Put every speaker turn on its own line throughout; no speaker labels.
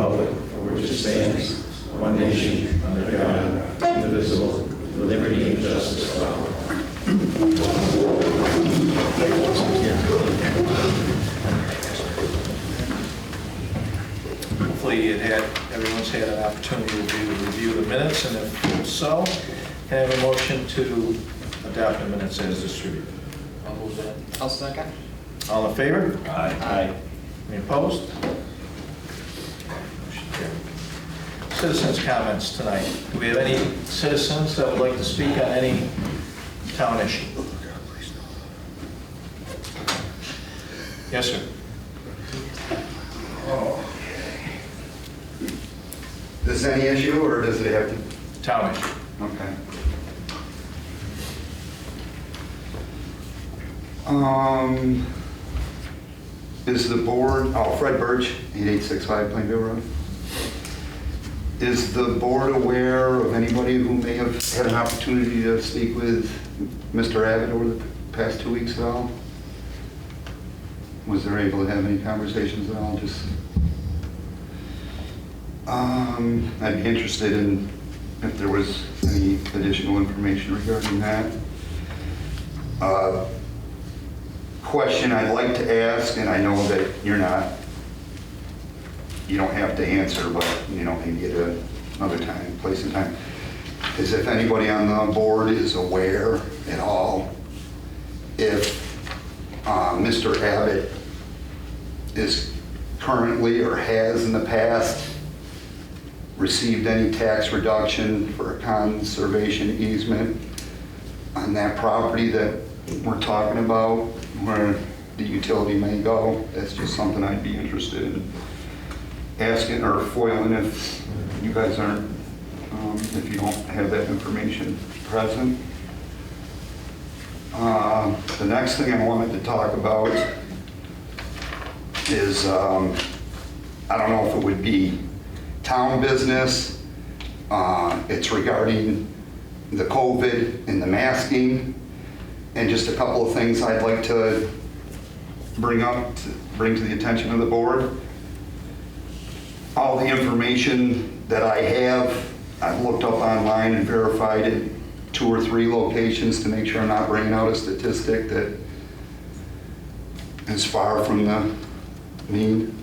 republic for which it stands, one nation, under God, indivisible, with liberty and justice for all.
Hopefully everyone's had an opportunity to review the minutes, and if so, can I have a motion to adopt the minutes as distributed?
I'll move that. I'll second.
All in favor?
Aye.
Any opposed? Motion carried. Citizens' comments tonight. Do we have any citizens that would like to speak on any town issue? Yes, sir.
Is this any issue, or does it have to?
Town issue.
Okay. Is the board, Fred Birch, 8865 Plainview Road. Is the board aware of anybody who may have had an opportunity to speak with Mr. Abbott over the past 2 weeks at all? Was there able to have any conversations at all? Just, I'd be interested in if there was any additional information regarding that. Question I'd like to ask, and I know that you don't have to answer, but maybe at another time, place and time, is if anybody on the board is aware at all if Mr. Abbott is currently or has in the past received any tax reduction for a conservation easement on that property that we're talking about, where the utility may go. That's just something I'd be interested in asking or foiling if you guys aren't, if you don't have that information present. The next thing I wanted to talk about is, I don't know if it would be town business. It's regarding the COVID and the masking, and just a couple of things I'd like to bring to the attention of the board. All the information that I have, I've looked up online and verified at 2 or 3 locations to make sure I'm not bringing out a statistic that is far from the mean.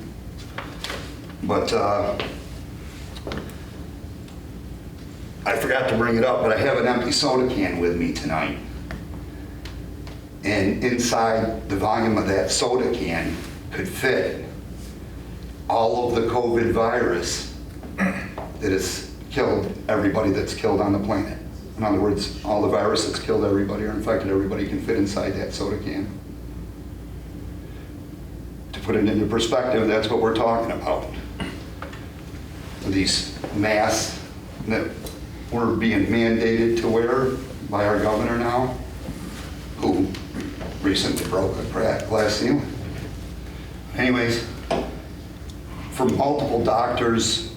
But I forgot to bring it up, but I have an empty soda can with me tonight. And inside the volume of that soda can could fit all of the COVID virus that has killed everybody that's killed on the planet. In other words, all the virus that's killed everybody or infected everybody can fit inside that soda can. To put it into perspective, that's what we're talking about. These masks that we're being mandated to wear by our governor now, who recently broke a glass ceiling. Anyways, from multiple doctors'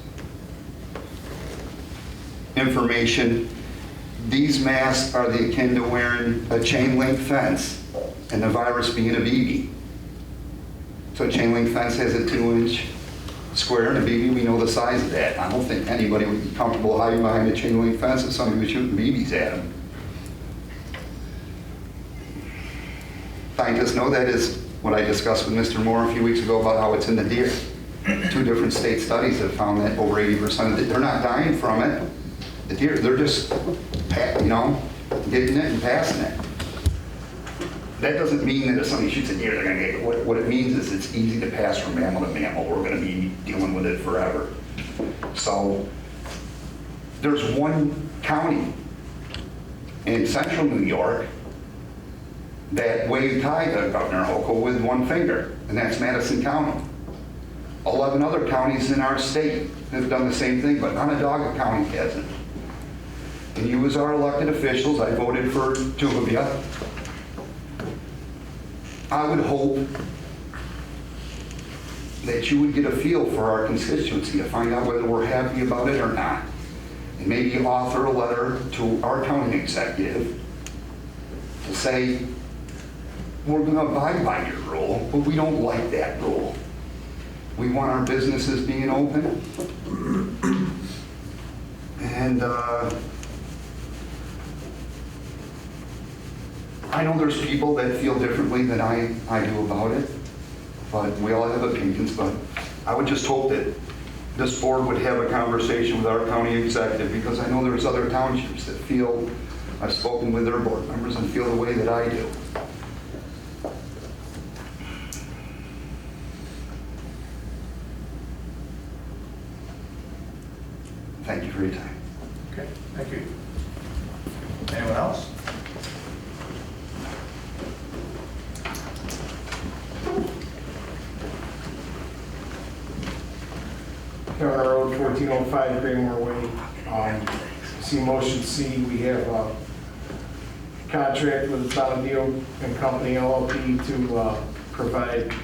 information, these masks are the akin to wearing a chain link fence and the virus being a BB. So a chain link fence has a 2-inch square and a BB, we know the size of that. I don't think anybody would be comfortable hiding behind a chain link fence if somebody was shooting BBs at them. Scientists know that is what I discussed with Mr. Moore a few weeks ago about how it's in the deer. 2 different state studies have found that over 80% of it, they're not dying from it. The deer, they're just, getting it and passing it. That doesn't mean that if somebody shoots a deer, they're going to get it. What it means is it's easy to pass from mammal to mammal. We're going to be dealing with it forever. So there's one county in central New York that waved hi to Governor Hochul with one finger, and that's Madison County. 11 other counties in our state have done the same thing, but Onondaga County hasn't. And you as our elected officials, I voted for 2 of you. I would hope that you would get a feel for our constituency to find out whether we're happy about it or not. And maybe author a letter to our county executive to say, we're going to abide by your rule, but we don't like that rule. We want our businesses being open. And I know there's people that feel differently than I do about it, but we all have opinions. But I would just hope that this board would have a conversation with our county executive, because I know there's other townships that feel, I've spoken with their board members and feel the way that I do. Thank you for your time.
Okay, thank you. Anyone else?
County Road 1405 Greenmore Way. See motion C, we have a contract with Donadeo and Company LLP to provide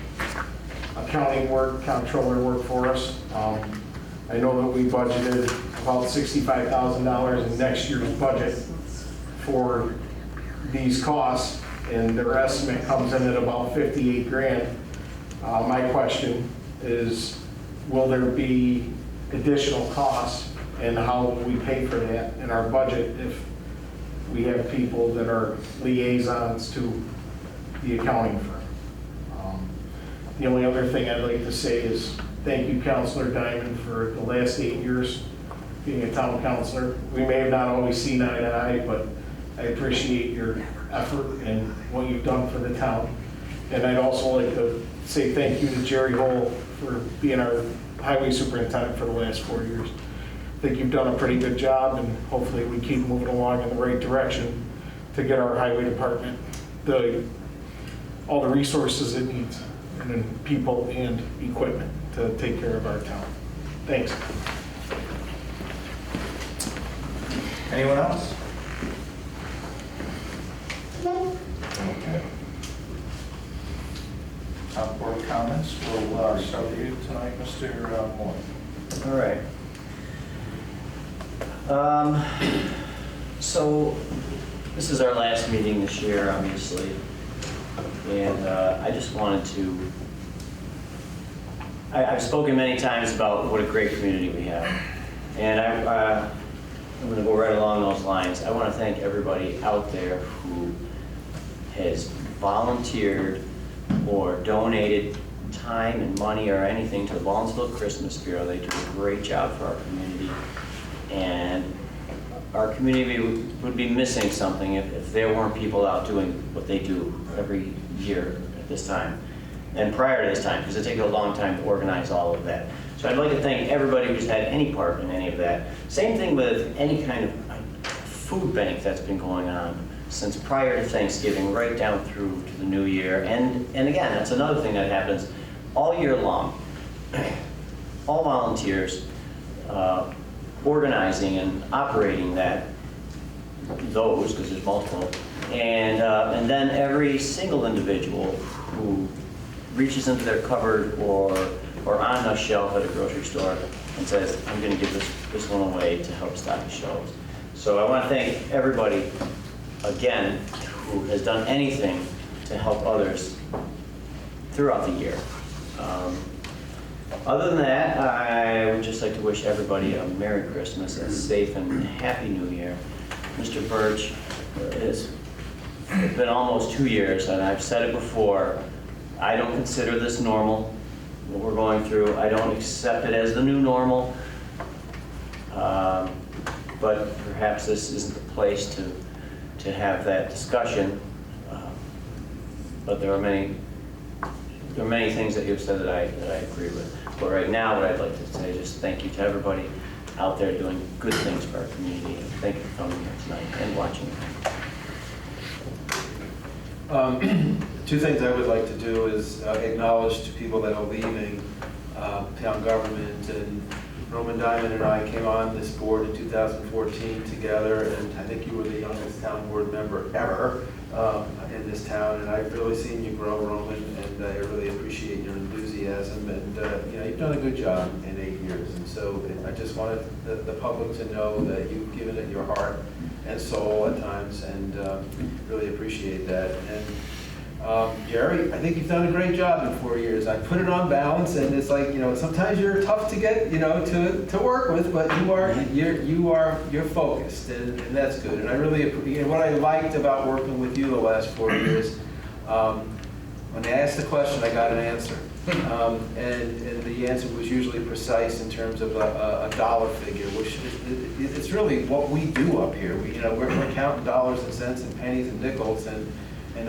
accounting work, comptroller work for us. I know that we budgeted about $65,000 in next year's budget for these costs, and their estimate comes in at about 58 grand. My question is, will there be additional costs, and how will we pay for that in our budget if we have people that are liaisons to the accounting firm? The only other thing I'd like to say is thank you, Councilor Diamond, for the last 8 years being a town councilor. We may have not always seen eye to eye, but I appreciate your effort and what you've done for the town. And I'd also like to say thank you to Jerry Hole for being our highway superintendent for the last 4 years. I think you've done a pretty good job, and hopefully we keep moving along in the right direction to get our highway department all the resources it needs, and then people and equipment to take care of our town. Thanks.
Anyone else? Okay. Board comments. We'll start with you tonight, Mr. Moore.
All right. So this is our last meeting this year, obviously, and I just wanted to, I've spoken many times about what a great community we have, and I'm going to go right along those lines. I want to thank everybody out there who has volunteered or donated time and money or anything to the Baldwinsville Christmas Bureau. They do a great job for our community, and our community would be missing something if there weren't people out doing what they do every year at this time and prior to this time, because it takes a long time to organize all of that. So I'd like to thank everybody who's had any part in any of that. Same thing with any kind of food bank that's been going on since prior to Thanksgiving, right down through to the new year. And again, that's another thing that happens all year long. All volunteers organizing and operating those, because there's multiple, and then every single individual who reaches into their cupboard or on a shelf at a grocery store and says, I'm going to give this one away to help stock the shelves. So I want to thank everybody, again, who has done anything to help others throughout the year. Other than that, I would just like to wish everybody a Merry Christmas, a safe and Happy New Year. Mr. Birch, it's been almost 2 years, and I've said it before, I don't consider this normal, what we're going through. I don't accept it as the new normal, but perhaps this isn't the place to have that discussion. But there are many things that you've said that I agree with. But right now, what I'd like to say is just thank you to everybody out there doing good things for our community. And thank you for coming here tonight and watching.
Two things I would like to do is acknowledge to people that are leaving town government. And Roman Diamond and I came on this board in 2014 together, and I think you were the youngest town board member ever in this town. And I've really seen you grow, Roman, and I really appreciate your enthusiasm. And you've done a good job in 8 years. And so I just wanted the public to know that you've given it your heart and soul at times, and really appreciate that. And Jerry, I think you've done a great job in 4 years. I put it on balance, and it's like, sometimes you're tough to get, to work with, but you're focused, and that's good. And I really appreciate what I liked about working with you the last 4 years. When they asked the question, I got an answer, and the answer was usually precise in terms of a dollar figure, which it's really what we do up here. We're counting dollars and cents and pennies and nickels, and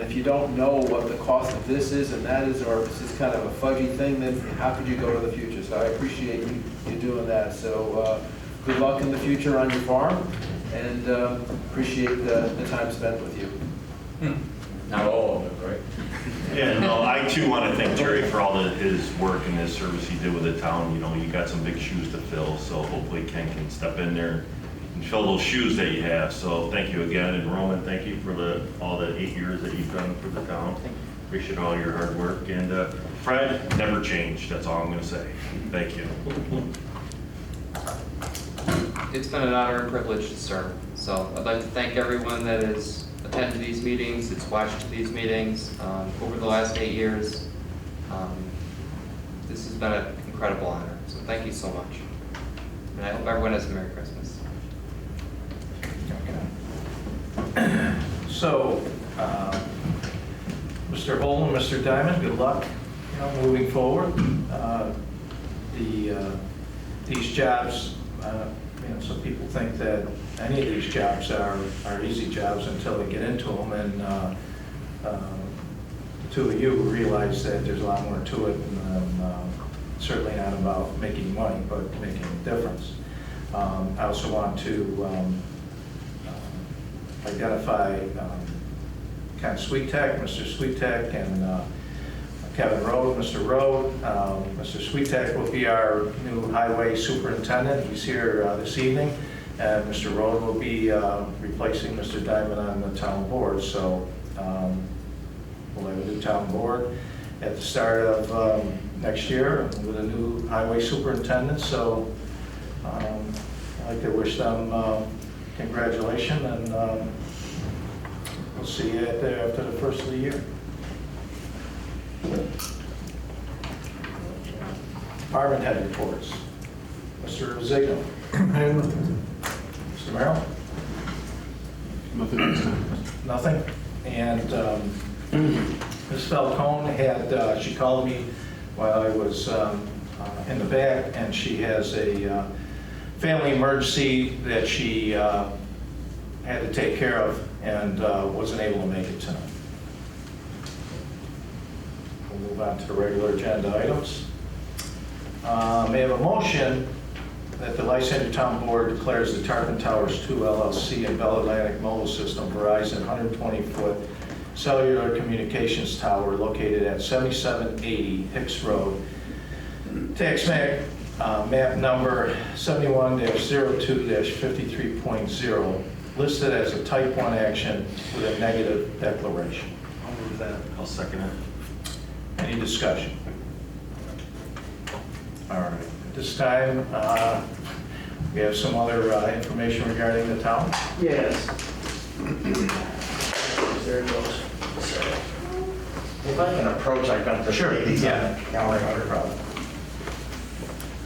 if you don't know what the cost of this is and that is, or if it's just kind of a fudgy thing, then how could you go to the future? So I appreciate you doing that. So good luck in the future on your farm, and appreciate the time spent with you.
Not all of it, right?
Yeah, no, I too want to thank Terry for all his work and his service he did with the town. You got some big shoes to fill, so hopefully Ken can step in there and fill those shoes that you have. So thank you again, and Roman, thank you for all the 8 years that you've done for the town. Appreciate all your hard work. And Fred, never changed. That's all I'm going to say. Thank you.
It's been an honor and privilege to serve. So I'd like to thank everyone that has attended these meetings, that's watched these meetings over the last 8 years. This has been an incredible honor. So thank you so much. And I hope everyone has a Merry Christmas.
So, Mr. Holden, Mr. Diamond, good luck, moving forward. These jobs, some people think that any of these jobs are easy jobs until they get into them, and the two of you realize that there's a lot more to it, and certainly not about making money, but making a difference. I also want to identify Ken Sweetek, Mr. Sweetek, and Kevin Rode, Mr. Rode. Mr. Sweetek will be our new highway superintendent. He's here this evening. And Mr. Rode will be replacing Mr. Diamond on the town board. So we'll have a new town board at the start of next year with a new highway superintendent. So I'd like to wish them congratulations, and we'll see you after the first of the year. Department head reports. Mr. Zago. Mr. Merrill?
Nothing this time.
Nothing? And Ms. Falcone she called me while I was in the back, and she has a family emergency that she had to take care of, and wasn't able to make it tonight. We'll move on to the regular agenda items. May I have a motion that the Lysander Town Board declares the Tarpon Towers 2 LLC and Bell Atlantic Mobile System Verizon 120-foot cellular communications tower located at 7780 Hicks Road, tax map number 71-02-53.0, listed as a type 1 action with a negative declaration.
I'll move that. I'll second it.
Any discussion? All right. At this time, we have some other information regarding the town.
Yes. There it goes. If I can approach, I've got the ladies on the counter, not a problem.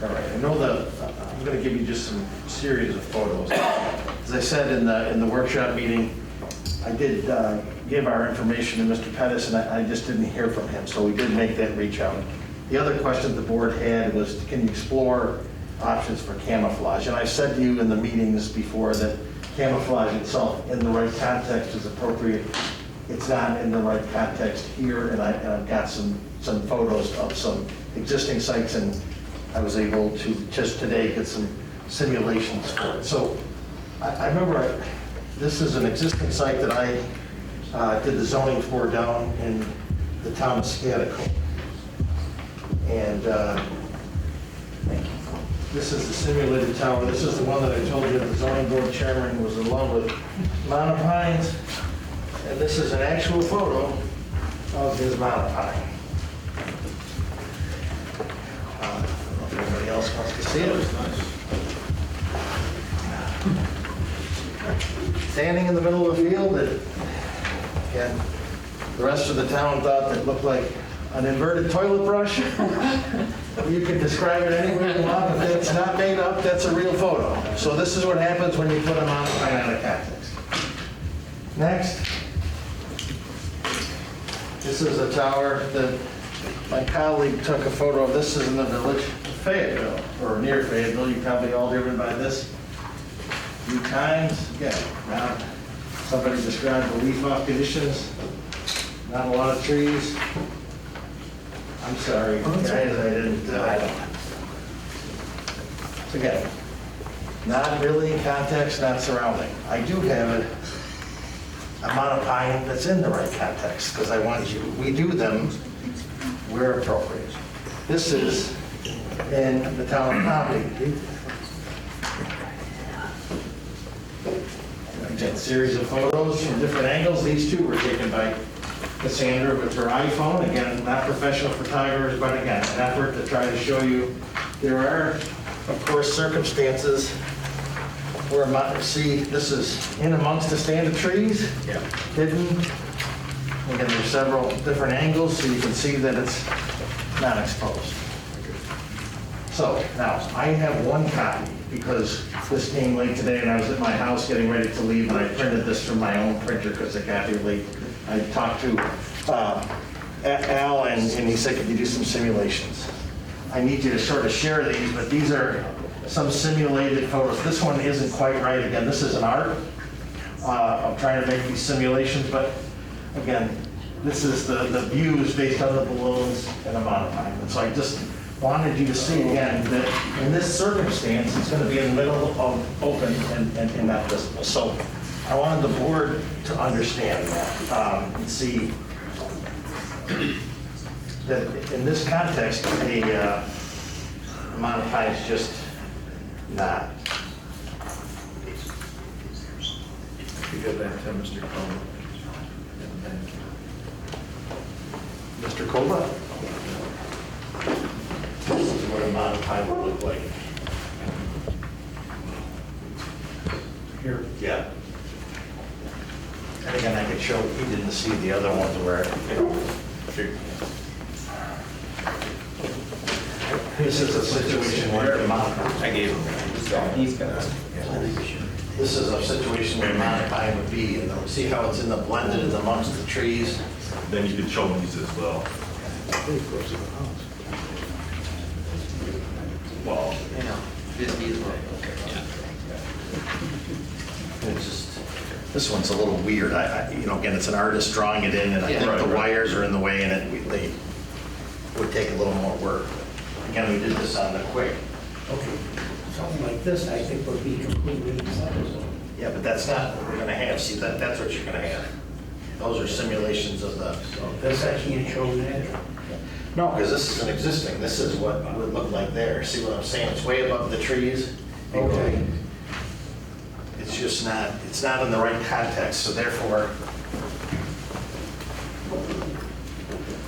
All right, I know I'm going to give you just some series of photos. As I said in the workshop meeting, I did give our information to Mr. Pettis, and I just didn't hear from him, so we did make that reach out. The other question the board had was, can you explore options for camouflage? And I said to you in the meetings before that camouflage itself in the right context is appropriate. It's not in the right context here, and I've got some photos of some existing sites, and I was able to just today get some simulations for it. So I remember this is an existing site that I did the zoning for down in the town of Scottico. And this is the simulated tower. This is the one that I told you the zoning board chairman was in love with, monopines. And this is an actual photo of his monopine. I don't know if anybody else wants to see it. Standing in the middle of the field, and again, The rest of the town thought it looked like an inverted toilet brush. You can describe it any way you want, but it's not made up, that's a real photo. So this is what happens when you put a mountain pine out of context. Next. This is a tower that my colleague took a photo of. This is in the village of Fayetteville, or near Fayetteville. You probably all driven by this a few times. Again, now somebody described the leaf-off conditions. Not a lot of trees. I'm sorry, guys, I didn't. So again, not really in context, not surrounding. I do have an amount of pine that's in the right context, because I want you, we do them where appropriate. This is in the town of Pompey. Again, series of photos from different angles. These two were taken by Lysander with her iPhone. Again, not professional photographers, but again, an effort to try to show you there are, of course, circumstances where, see, this is in amongst a stand of trees, hidden. Again, there's several different angles, so you can see that it's not exposed. So now, I have one copy because this came late today and I was at my house getting ready to leave and I printed this from my own printer because it got here late. I talked to Al and he said, could you do some simulations? I need you to sort of share these, but these are some simulated photos. This one isn't quite right. Again, this is an art. I'm trying to make these simulations, but again, this is the views based on the balloons and amount of time. And so I just wanted you to see again that in this circumstance, it's going to be in the middle of open and not visible. So I wanted the board to understand that and see that in this context, the amount of time is just not.
You give that to Mr. Coleman.
Mr. Kova? This is what amount of time will look like. Here? Yeah. And again, I could show, he didn't see the other ones where, this is a situation where the amount, I gave him that.
He's got it.
This is a situation where amount of time would be, and see how it's in the blended in amongst the trees?
Then you could show these as well.
Well,
This is
it's just, this one's a little weird. Again, it's an artist drawing it in, and I think
Right,
the
right.
wires are in the way, and they would take a little more work. Again, we did this on the quick.
Okay, something like this, I think would be completely acceptable.
Yeah, but that's not what we're gonna have. See, that's what you're gonna have. Those are simulations of the.
This I can't show that.
No, because this is an existing. This is what it would look like there. See what I'm saying? It's way above the trees.
Okay.
It's just not, it's not in the right context, so therefore.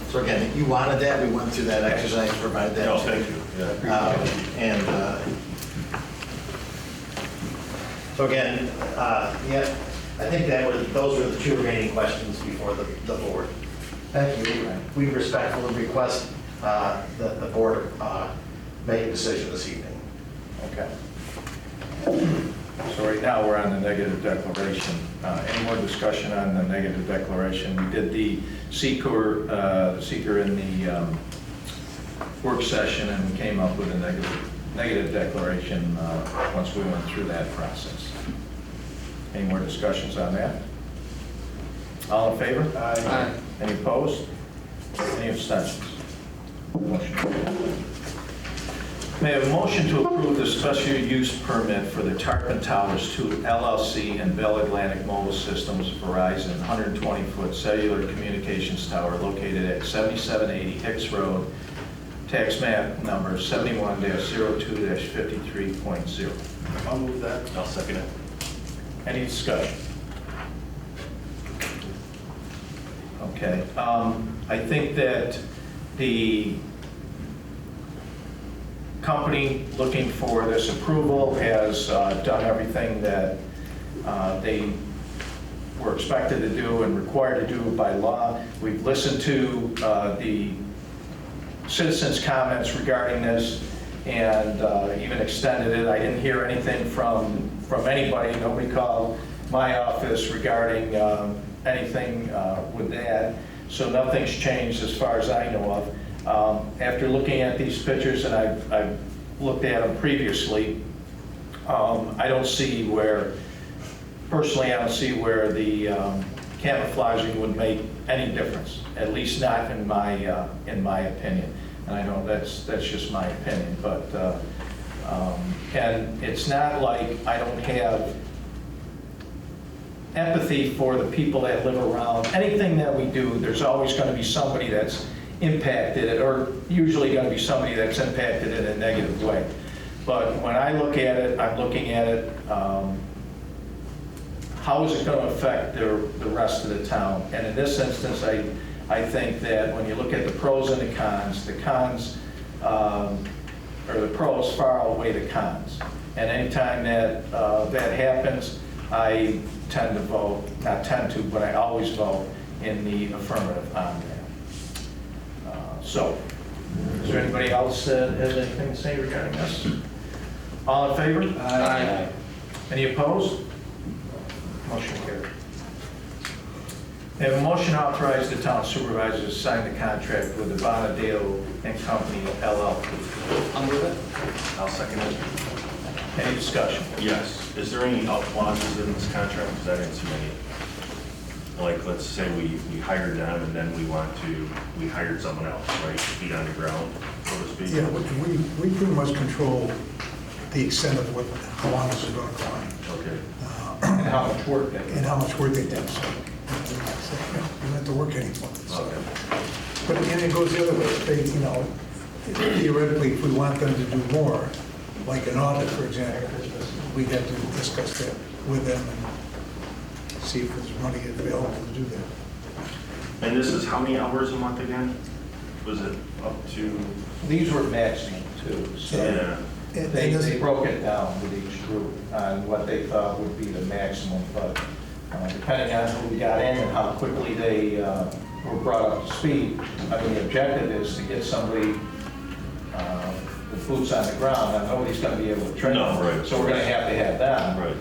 So again, you wanted that, we went through that exercise, provided that.
No, thank you. Yeah.
So again, yeah, I think those were the two remaining questions before the board. Thank you. We respectfully request that the board make a decision this evening. Okay.
So right now, we're on the negative declaration. Any more discussion on the negative declaration? We did the seeker in the work session, and we came up with a negative declaration once we went through that process. Any more discussions on that? All in favor?
Aye.
Any opposed? Any abstentions? Motion carried. May I have a motion to approve the special use permit for the Tarpon Towers 2 LLC and Bell Atlantic Mobile Systems Verizon 120-foot cellular communications tower located at 7780 Hicks Road, tax map number 71-02-53.0.
I'll move that.
I'll second it.
Any discussion? Okay. I think that the company looking for this approval has done everything that they we're expected to do and required to do by law. We've listened to the citizens' comments regarding this and even extended it. I didn't hear anything from anybody. Nobody called my office regarding anything with that. So nothing's changed as far as I know of. After looking at these pictures, and I've looked at them previously, I don't see where, personally, I don't see where the camouflaging would make any difference, at least not in my opinion. And I know that's just my opinion, but, and it's not like I don't have empathy for the people that live around. Anything that we do, there's always going to be somebody that's impacted, or usually going to be somebody that's impacted in a negative way. But when I look at it, I'm looking at it, how is it going to affect the rest of the town? And in this instance, I think that when you look at the pros and the cons, or the pros far outweigh the cons. And anytime that that happens, I tend to vote, not tend to, but I always vote in the affirmative on that. So, is there anybody else that has anything to say regarding this? All in favor?
Aye.
Any opposed? Motion carried. We have a motion to authorize the town supervisor to sign the contract with the Bonadeo and Company LLP.
I'll move it.
I'll second it.
Any discussion?
Yes. Is there any out clauses in this contract? Because I didn't see any. Like, let's say we hired them and then we hired someone else, right? Feet on the ground, so to speak?
Yeah, we pretty much control the extent of how long this is going to go on.
Okay.
And how much work that
And how much work they do. So, you don't have to work anymore. So.
Okay.
But again, it goes the other way. They, theoretically, if we want them to do more, like an audit, for example, we have to discuss that with them and see if there's money available to do that.
And this is how many hours a month again? Was it up to?
These were maximum too, so
Yeah.
And
they
this-
broke it down with each group on what they thought would be the maximum, but depending on who we got in and how quickly they were brought up to speed, I mean, the objective is to get somebody with boots on the ground, and nobody's going to be able to train them.
No, right.
So we're going to have them.
Right.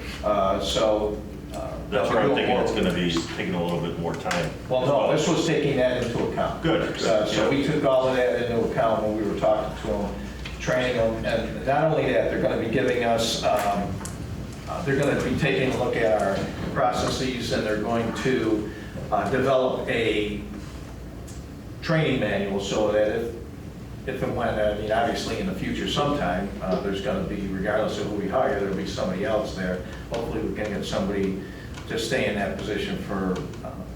That's
they'll
where I'm
do
thinking
more.
it's gonna be taking a little bit more time.
Well, no, this was taking that into account.
Good.
So we took all of that into account when we were talking to them, training them, and not only that, they're going to be giving us, they're going to be taking a look at our processes, and they're going to develop a training manual so that if and when, I mean, obviously in the future sometime, there's going to be, regardless of who we hire, there'll be somebody else there. Hopefully we can get somebody to stay in that position for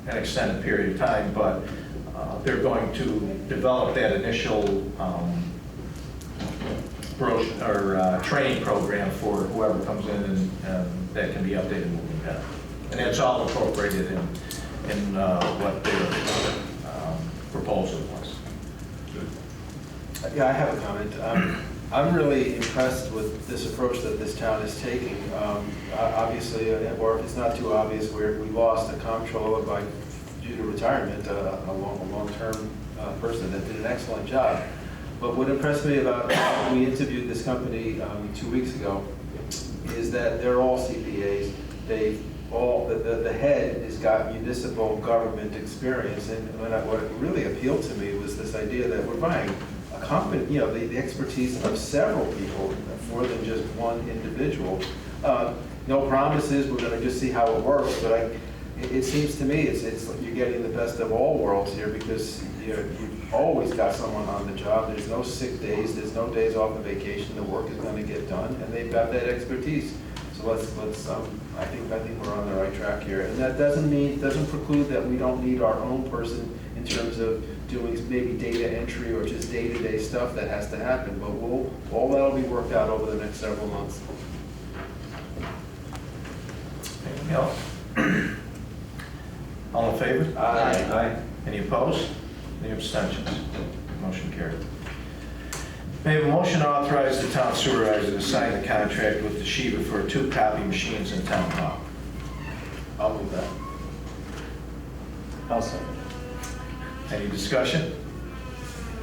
an extended period of time, but they're going to develop that initial training program for whoever comes in, and that can be updated moving down. And that's all appropriated in what their proposal was.
Yeah, I have a comment. I'm really impressed with this approach that this town is taking. Obviously, or if it's not too obvious, we lost a comptroller due to retirement, a long-term person that did an excellent job. But what impressed me about when we interviewed this company 2 weeks ago is that they're all CPAs. The head has got municipal government experience, and what really appealed to me was this idea that we're buying a company, the expertise of several people, more than just one individual. No promises, we're going to just see how it works, but it seems to me it's like you're getting the best of all worlds here, because you've always got someone on the job. There's no sick days, there's no days off of vacation. The work is going to get done, and they've got that expertise. So let's I think we're on the right track here, and that doesn't preclude that we don't need our own person in terms of doing maybe data entry or just day-to-day stuff that has to happen. But all that'll be worked out over the next several months.
Anything else? All in favor?
Aye.
Any opposed? Any abstentions? Motion carried. May I have a motion to authorize the town supervisor to sign the contract with Toshiba for 2 copy machines in town hall?
I'll move that.
I'll second.
Any discussion?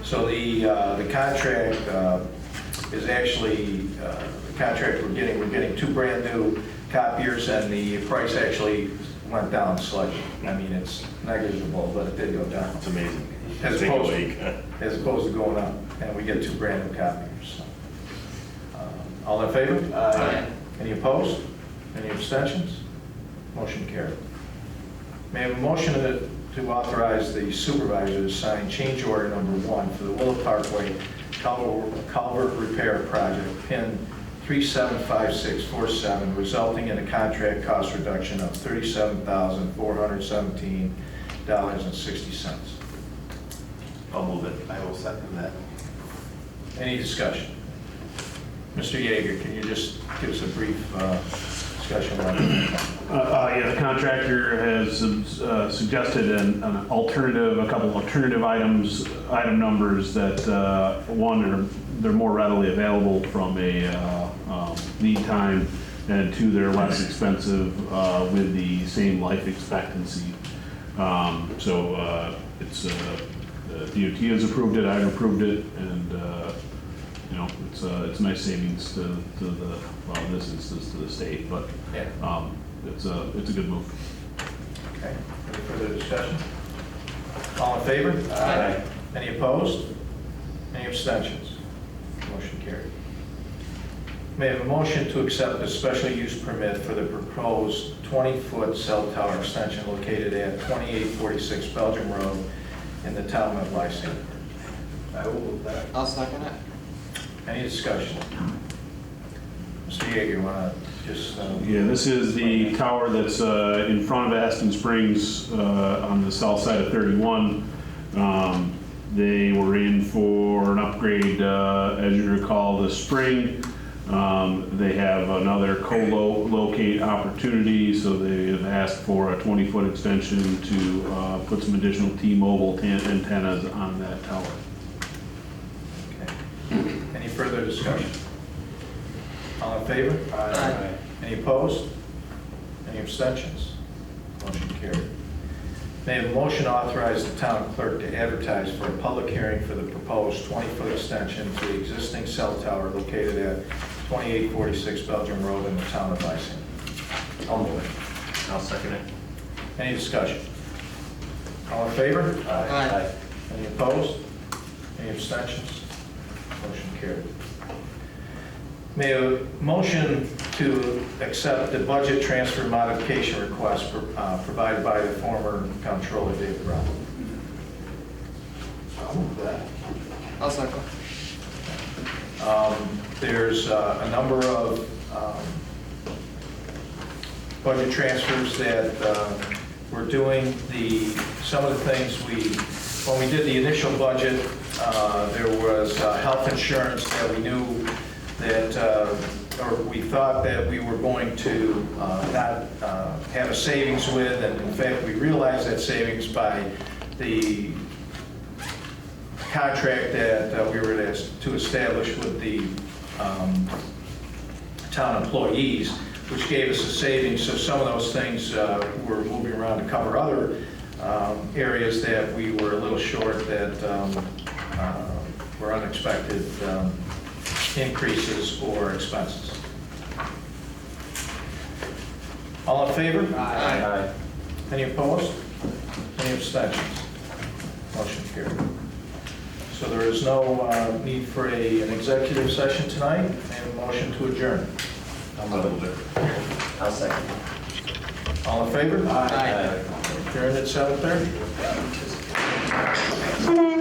So the contract is actually, the contract we're getting 2 brand new copiers, and the price actually went down slightly. I mean, it's negligible, but it did go down.
It's amazing.
As
Take a
opposed,
week.
as opposed to going up, and we get 2 brand new copiers. So, all in favor?
Aye.
Any opposed? Any abstentions? Motion carried. May I have a motion to authorize the supervisor to sign change order number 1 for the Willow Parkway Culvert Repair Project, PIN 375647, resulting in a contract cost reduction of $37,417.60.
I'll move it.
I will second that.
Any discussion? Mr. Yeager, can you just give us a brief discussion on that?
Yeah, the contractor has suggested an alternative, a couple alternative item numbers that, one, they're more readily available from a lead time, and 2, they're less expensive with the same life expectancy. So it's, DOT has approved it, I've approved it, and you know, it's a nice savings to the, well, in this instance, to the state, but
Yeah.
it's a good move.
Okay, any further discussion? All in favor?
Aye.
Any opposed? Any abstentions? Motion carried. May I have a motion to accept a special use permit for the proposed 20-foot cell tower extension located at 2846 Belgium Road in the town of Lyceum?
I will move that.
I'll second it.
Any discussion? Mr. Yeager, you want to just...
Yeah, this is the tower that's in front of Aston Springs on the south side of 31. They were in for an upgrade, as you recall, this spring. They have another co-locate opportunity, so they have asked for a 20-foot extension to put some additional T-Mobile antennas on that tower.
Okay. Any further discussion? All in favor?
Aye.
Any opposed? Any abstentions? Motion carried. May I have a motion to authorize the town clerk to advertise for a public hearing for the proposed 20-foot extension to the existing cell tower located at 2846 Belgium Road in the town of Lyceum?
I'll move it.
I'll second it.
Any discussion? All in favor?
Aye.
Any opposed? Any abstentions? Motion carried. May a motion to accept the budget transfer modification request provided by the former comptroller, David Brown?
I'll move that.
I'll second.
There's a number of budget transfers that we're doing. Some of the things when we did the initial budget, there was health insurance that we knew that, or we thought that we were going to not have a savings with, and in fact, we realized that savings by the contract that we were to establish with the town employees, which gave us a savings. So some of those things we're moving around to cover other areas that we were a little short, that were unexpected increases or expenses. All in favor?
Aye.
Any opposed? Any abstentions? Motion carried. So there is no need for an executive session tonight, and a motion to adjourn.
I'll move it.
I'll second.
All in favor?
Aye.
Adjourned at 7:30.